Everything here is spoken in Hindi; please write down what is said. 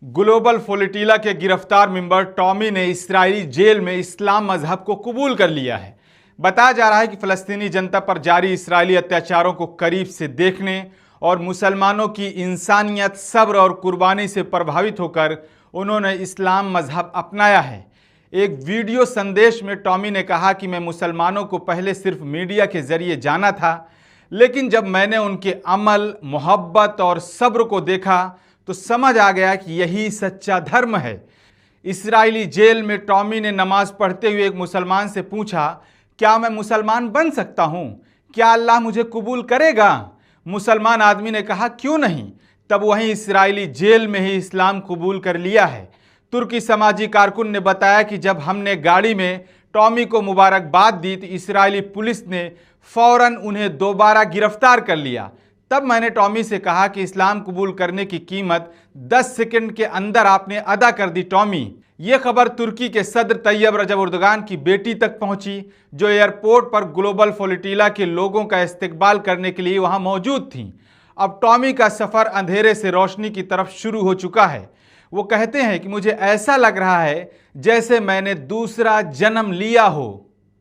ग्लोबल फोलिटीला के गिरफ्तार मेंबर टॉमी ने इस्राएली जेल में इस्लाम मजहब को कबूल कर लिया है। बताया जा रहा है कि फ़लस्तीनी जनता पर जारी इस्राएली अत्याचारों को करीब से देखने और मुसलमानों की इंसानियत, सब्र और कुर्बानी से प्रभावित होकर उन्होंने इस्लाम मजहब अपनाया है। एक वीडियो संदेश में टॉमी ने कहा कि मैं मुसलमानों को पहले सिर्फ मीडिया के जरिए जाना था, लेकिन जब मैंने उनके अमल, मोहब्बत और सब्र को देखा तो समझ आ गया कि यही सच्चा धर्म है। इस्राएली जेल में टॉमी ने नमाज पढ़ते हुए एक मुसलमान से पूछा, क्या मैं मुसलमान बन सकता हूँ? क्या अल्लाह मुझे कबूल करेगा? मुसलमान आदमी ने कहा, क्यों नहीं। तब वहीं इस्राएली जेल में ही इस्लाम कबूल कर लिया है। तुर्की समाजी कारकुन ने बताया कि जब हमने गाड़ी में टॉमी को मुबारकबाद दी तो इस्राएली पुलिस ने फौरन उन्हें दोबारा गिरफ्तार कर लिया। तब मैंने टॉमी से कहा कि इस्लाम कबूल करने की कीमत 10 सेकंड के अंदर आपने अदा कर दी टॉमी। ये खबर तुर्की के सदर तैयब रजब एर्दोगान की बेटी तक पहुंची, जो एयरपोर्ट पर ग्लोबल फोलिटीला के लोगों का इस्तकबाल करने के लिए वहां मौजूद थीं। अब टॉमी का सफ़र अंधेरे से रोशनी की तरफ शुरू हो चुका है। वो कहते हैं कि मुझे ऐसा लग रहा है जैसे मैंने दूसरा जन्म लिया हो।